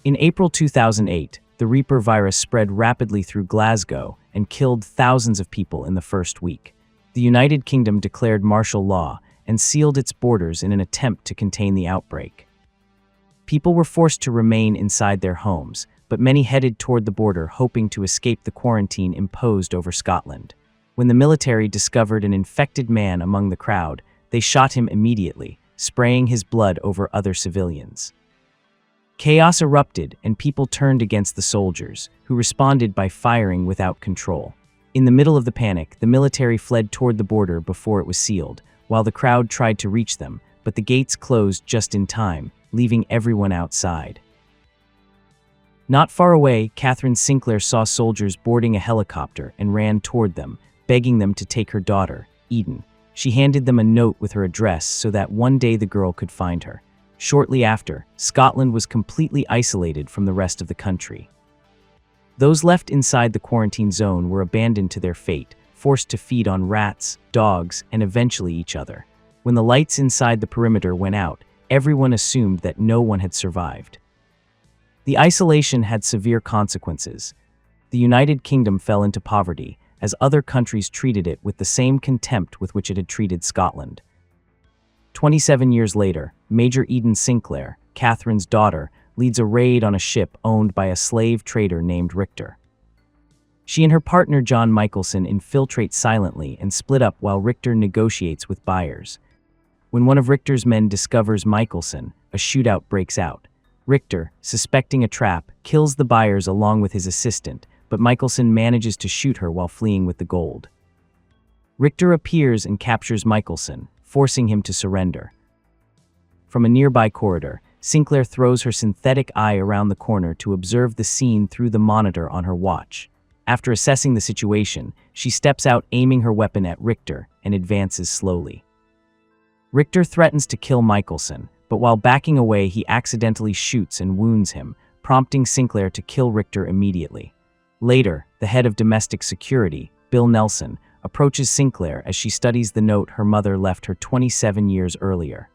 In April 2008, the Reaper virus spread rapidly through Glasgow and killed thousands of people in the first week. The United Kingdom declared martial law and sealed its borders in an attempt to contain the outbreak. People were forced to remain inside their homes, but many headed toward the border hoping to escape the quarantine imposed over Scotland. When the military discovered an infected man among the crowd, they shot him immediately, spraying his blood over other civilians. Chaos erupted and people turned against the soldiers, who responded by firing without control. In the middle of the panic, the military fled toward the border before it was sealed, while the crowd tried to reach them, but the gates closed just in time, leaving everyone outside. Not far away, Catherine Sinclair saw soldiers boarding a helicopter and ran toward them, begging them to take her daughter, Eden. She handed them a note with her address so that one day the girl could find her. Shortly after, Scotland was completely isolated from the rest of the country. Those left inside the quarantine zone were abandoned to their fate, forced to feed on rats, dogs, and eventually each other. When the lights inside the perimeter went out, everyone assumed that no one had survived. The isolation had severe consequences. The United Kingdom fell into poverty, as other countries treated it with the same contempt with which it had treated Scotland. 27 years later, Major Eden Sinclair, Catherine's daughter, leads a raid on a ship owned by a slave trader named Richter. She and her partner John Michelson infiltrate silently and split up while Richter negotiates with buyers. When one of Richter's men discovers Michelson, a shootout breaks out. Richter, suspecting a trap, kills the buyers along with his assistant, but Michelson manages to shoot her while fleeing with the gold. Richter appears and captures Michelson, forcing him to surrender. From a nearby corridor, Sinclair throws her synthetic eye around the corner to observe the scene through the monitor on her watch. After assessing the situation, she steps out aiming her weapon at Richter and advances slowly. Richter threatens to kill Michelson, but while backing away he accidentally shoots and wounds him, prompting Sinclair to kill Richter immediately. Later, the head of domestic security, Bill Nelson, approaches Sinclair as she studies the note her mother left her 27 years earlier.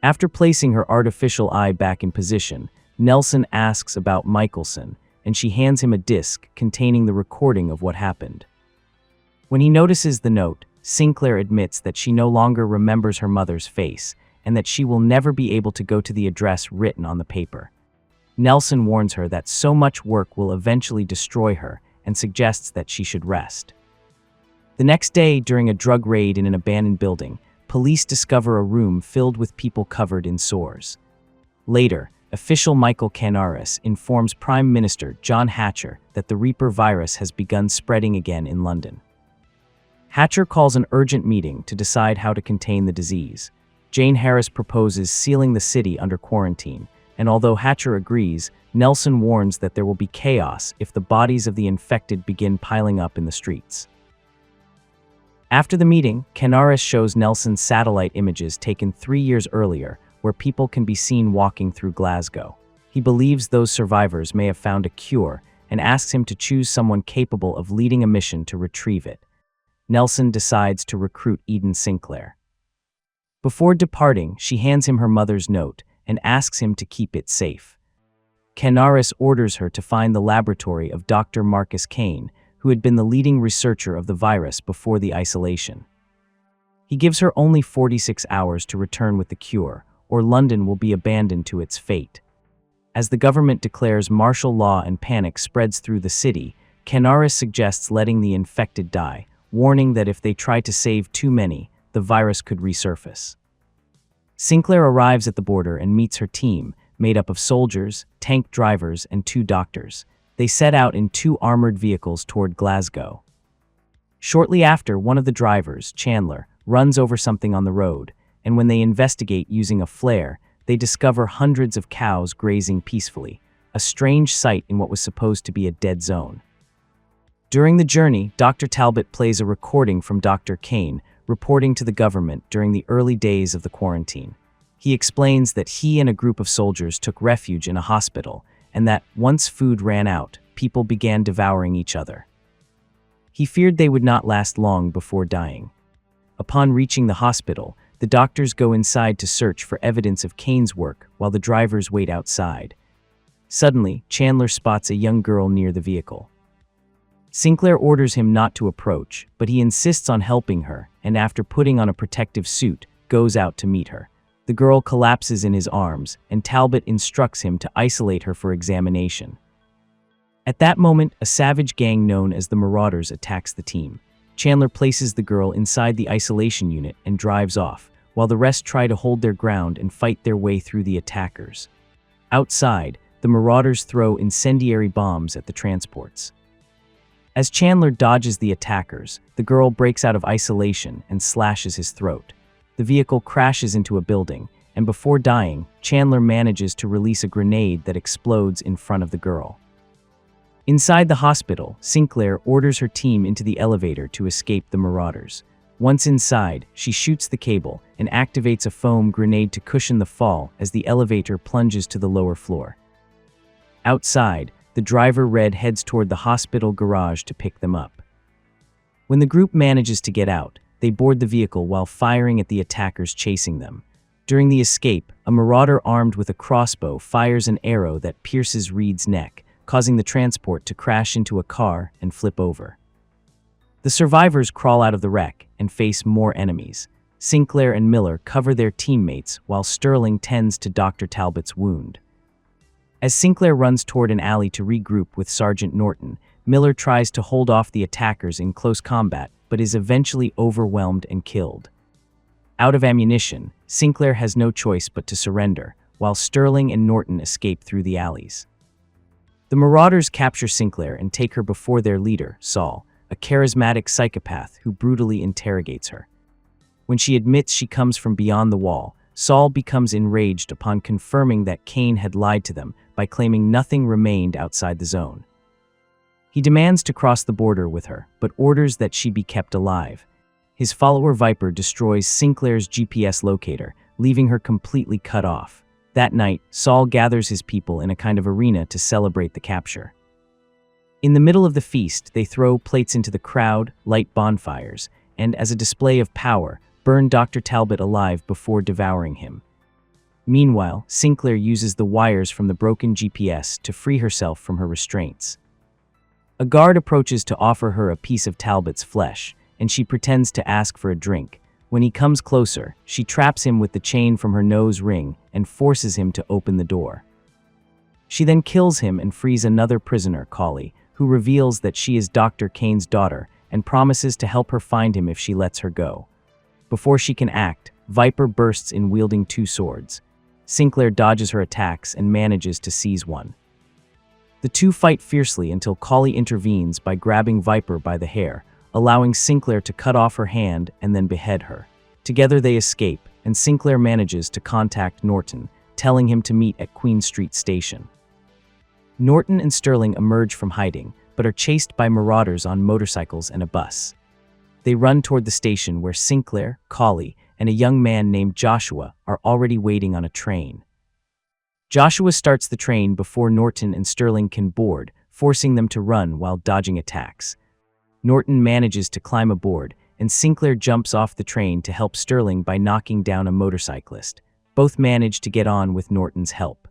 After placing her artificial eye back in position, Nelson asks about Michelson, and she hands him a disc containing the recording of what happened. When he notices the note, Sinclair admits that she no longer remembers her mother's face, and that she will never be able to go to the address written on the paper. Nelson warns her that so much work will eventually destroy her and suggests that she should rest. The next day, during a drug raid in an abandoned building, police discover a room filled with people covered in sores. Later, official Michael Canaris informs Prime Minister John Hatcher that the Reaper virus has begun spreading again in London. Hatcher calls an urgent meeting to decide how to contain the disease. Jane Harris proposes sealing the city under quarantine, and although Hatcher agrees, Nelson warns that there will be chaos if the bodies of the infected begin piling up in the streets. After the meeting, Canaris shows Nelson satellite images taken 3 years earlier, where people can be seen walking through Glasgow. He believes those survivors may have found a cure and asks him to choose someone capable of leading a mission to retrieve it. Nelson decides to recruit Eden Sinclair. Before departing, she hands him her mother's note and asks him to keep it safe. Canaris orders her to find the laboratory of Dr. Marcus Kane, who had been the leading researcher of the virus before the isolation. He gives her only 46 hours to return with the cure, or London will be abandoned to its fate. As the government declares martial law and panic spreads through the city, Canaris suggests letting the infected die, warning that if they try to save too many, the virus could resurface. Sinclair arrives at the border and meets her team, made up of soldiers, tank drivers, and 2 doctors. They set out in 2 armored vehicles toward Glasgow. Shortly after, one of the drivers, Chandler, runs over something on the road, and when they investigate using a flare, they discover hundreds of cows grazing peacefully, a strange sight in what was supposed to be a dead zone. During the journey, Dr. Talbot plays a recording from Dr. Kane, reporting to the government during the early days of the quarantine. He explains that he and a group of soldiers took refuge in a hospital, and that once food ran out, people began devouring each other. He feared they would not last long before dying. Upon reaching the hospital, the doctors go inside to search for evidence of Kane's work while the drivers wait outside. Suddenly, Chandler spots a young girl near the vehicle. Sinclair orders him not to approach, but he insists on helping her, and after putting on a protective suit, goes out to meet her. The girl collapses in his arms, and Talbot instructs him to isolate her for examination. At that moment, a savage gang known as the Marauders attacks the team. Chandler places the girl inside the isolation unit and drives off, while the rest try to hold their ground and fight their way through the attackers. Outside, the Marauders throw incendiary bombs at the transports. As Chandler dodges the attackers, the girl breaks out of isolation and slashes his throat. The vehicle crashes into a building, and before dying, Chandler manages to release a grenade that explodes in front of the girl. Inside the hospital, Sinclair orders her team into the elevator to escape the Marauders. Once inside, she shoots the cable and activates a foam grenade to cushion the fall as the elevator plunges to the lower floor. Outside, the driver Red heads toward the hospital garage to pick them up. When the group manages to get out, they board the vehicle while firing at the attackers chasing them. During the escape, a Marauder armed with a crossbow fires an arrow that pierces Reed's neck, causing the transport to crash into a car and flip over. The survivors crawl out of the wreck and face more enemies. Sinclair and Miller cover their teammates while Sterling tends to Dr. Talbot's wound. As Sinclair runs toward an alley to regroup with Sergeant Norton, Miller tries to hold off the attackers in close combat, but is eventually overwhelmed and killed. Out of ammunition, Sinclair has no choice but to surrender, while Sterling and Norton escape through the alleys. The Marauders capture Sinclair and take her before their leader, Saul, a charismatic psychopath who brutally interrogates her. When she admits she comes from beyond the wall, Saul becomes enraged upon confirming that Kane had lied to them by claiming nothing remained outside the zone. He demands to cross the border with her, but orders that she be kept alive. His follower Viper destroys Sinclair's GPS locator, leaving her completely cut off. That night, Saul gathers his people in a kind of arena to celebrate the capture. In the middle of the feast, they throw plates into the crowd, light bonfires, and, as a display of power, burn Dr. Talbot alive before devouring him. Meanwhile, Sinclair uses the wires from the broken GPS to free herself from her restraints. A guard approaches to offer her a piece of Talbot's flesh, and she pretends to ask for a drink. When he comes closer, she traps him with the chain from her nose ring and forces him to open the door. She then kills him and frees another prisoner, Collie, who reveals that she is Dr. Kane's daughter and promises to help her find him if she lets her go. Before she can act, Viper bursts in wielding 2 swords. Sinclair dodges her attacks and manages to seize one. The two fight fiercely until Collie intervenes by grabbing Viper by the hair, allowing Sinclair to cut off her hand and then behead her. Together they escape, and Sinclair manages to contact Norton, telling him to meet at Queen Street Station. Norton and Sterling emerge from hiding, but are chased by Marauders on motorcycles and a bus. They run toward the station where Sinclair, Collie, and a young man named Joshua are already waiting on a train. Joshua starts the train before Norton and Sterling can board, forcing them to run while dodging attacks. Norton manages to climb aboard, and Sinclair jumps off the train to help Sterling by knocking down a motorcyclist. Both manage to get on with Norton's help.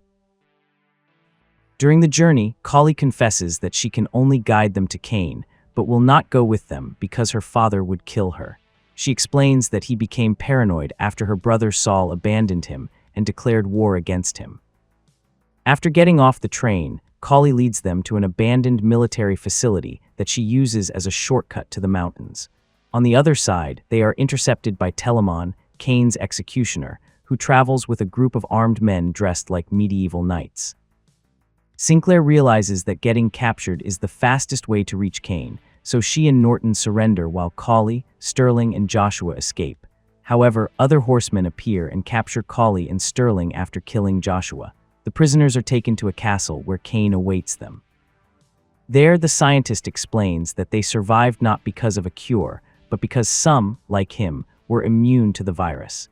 During the journey, Collie confesses that she can only guide them to Kane, but will not go with them because her father would kill her. She explains that he became paranoid after her brother Saul abandoned him and declared war against him. After getting off the train, Collie leads them to an abandoned military facility that she uses as a shortcut to the mountains. On the other side, they are intercepted by Telamon, Kane's executioner, who travels with a group of armed men dressed like medieval knights. Sinclair realizes that getting captured is the fastest way to reach Kane, so she and Norton surrender while Collie, Sterling, and Joshua escape. However, other horsemen appear and capture Collie and Sterling after killing Joshua. The prisoners are taken to a castle where Kane awaits them. There, the scientist explains that they survived not because of a cure, but because some, like him, were immune to the virus.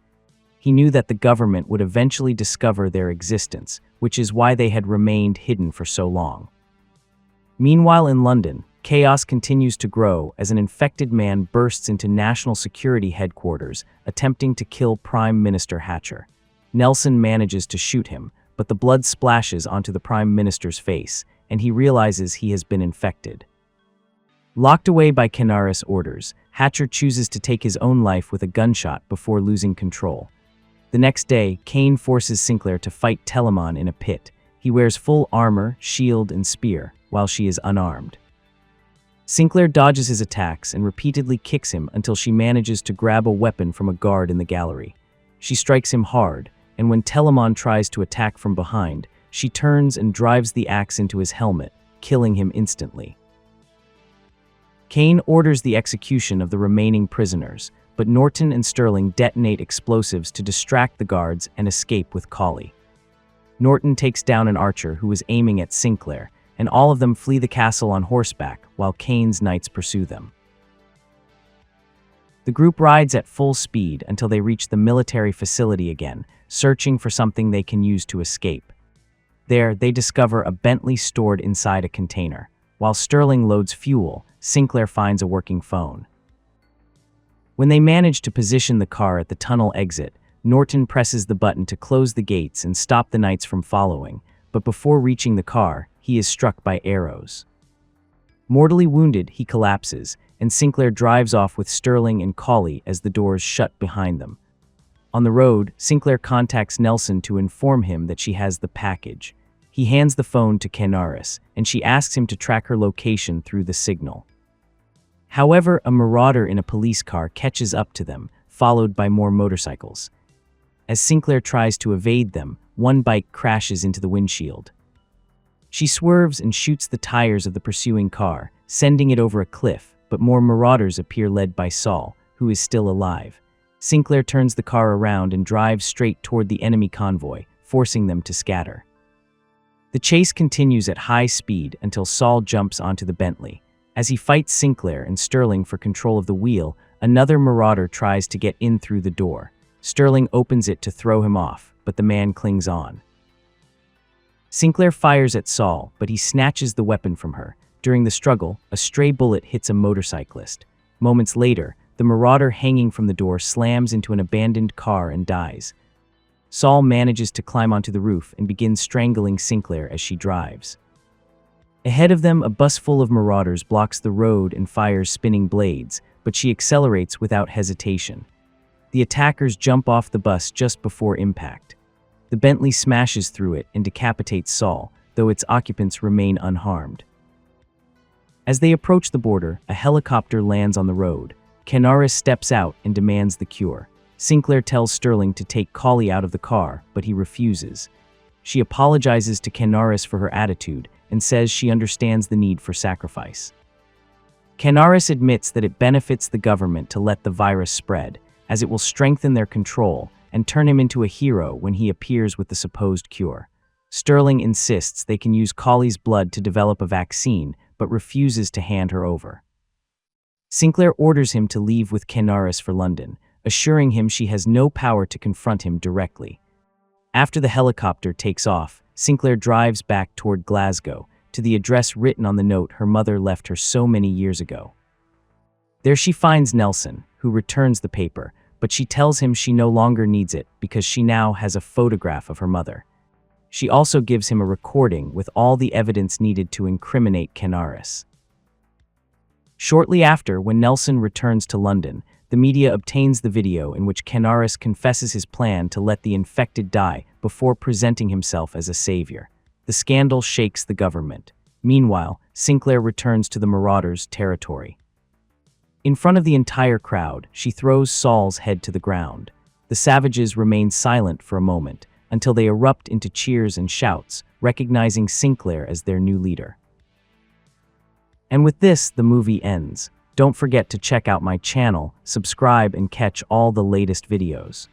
He knew that the government would eventually discover their existence, which is why they had remained hidden for so long. Meanwhile in London, chaos continues to grow as an infected man bursts into National Security Headquarters, attempting to kill Prime Minister Hatcher. Nelson manages to shoot him, but the blood splashes onto the Prime Minister's face, and he realizes he has been infected. Locked away by Canaris' orders, Hatcher chooses to take his own life with a gunshot before losing control. The next day, Kane forces Sinclair to fight Telamon in a pit. He wears full armor, shield, and spear, while she is unarmed. Sinclair dodges his attacks and repeatedly kicks him until she manages to grab a weapon from a guard in the gallery. She strikes him hard, and when Telamon tries to attack from behind, she turns and drives the axe into his helmet, killing him instantly. Kane orders the execution of the remaining prisoners, but Norton and Sterling detonate explosives to distract the guards and escape with Collie. Norton takes down an archer who was aiming at Sinclair, and all of them flee the castle on horseback while Kane's knights pursue them. The group rides at full speed until they reach the military facility again, searching for something they can use to escape. There, they discover a Bentley stored inside a container. While Sterling loads fuel, Sinclair finds a working phone. When they manage to position the car at the tunnel exit, Norton presses the button to close the gates and stop the knights from following, but before reaching the car, he is struck by arrows. Mortally wounded, he collapses, and Sinclair drives off with Sterling and Collie as the doors shut behind them. On the road, Sinclair contacts Nelson to inform him that she has the package. He hands the phone to Canaris, and she asks him to track her location through the signal. However, a marauder in a police car catches up to them, followed by more motorcycles. As Sinclair tries to evade them, one bike crashes into the windshield. She swerves and shoots the tires of the pursuing car, sending it over a cliff, but more marauders appear led by Saul, who is still alive. Sinclair turns the car around and drives straight toward the enemy convoy, forcing them to scatter. The chase continues at high speed until Saul jumps onto the Bentley. As he fights Sinclair and Sterling for control of the wheel, another marauder tries to get in through the door. Sterling opens it to throw him off, but the man clings on. Sinclair fires at Saul, but he snatches the weapon from her. During the struggle, a stray bullet hits a motorcyclist. Moments later, the marauder hanging from the door slams into an abandoned car and dies. Saul manages to climb onto the roof and begins strangling Sinclair as she drives. Ahead of them, a bus full of marauders blocks the road and fires spinning blades, but she accelerates without hesitation. The attackers jump off the bus just before impact. The Bentley smashes through it and decapitates Saul, though its occupants remain unharmed. As they approach the border, a helicopter lands on the road. Canaris steps out and demands the cure. Sinclair tells Sterling to take Collie out of the car, but he refuses. She apologizes to Canaris for her attitude and says she understands the need for sacrifice. Canaris admits that it benefits the government to let the virus spread, as it will strengthen their control and turn him into a hero when he appears with the supposed cure. Sterling insists they can use Collie's blood to develop a vaccine, but refuses to hand her over. Sinclair orders him to leave with Canaris for London, assuring him she has no power to confront him directly. After the helicopter takes off, Sinclair drives back toward Glasgow, to the address written on the note her mother left her so many years ago. There she finds Nelson, who returns the paper, but she tells him she no longer needs it because she now has a photograph of her mother. She also gives him a recording with all the evidence needed to incriminate Canaris. Shortly after, when Nelson returns to London, the media obtains the video in which Canaris confesses his plan to let the infected die before presenting himself as a savior. The scandal shakes the government. Meanwhile, Sinclair returns to the Marauders' territory. In front of the entire crowd, she throws Saul's head to the ground. The savages remain silent for a moment, until they erupt into cheers and shouts, recognizing Sinclair as their new leader. And with this, the movie ends. Don't forget to check out my channel, subscribe, and catch all the latest videos.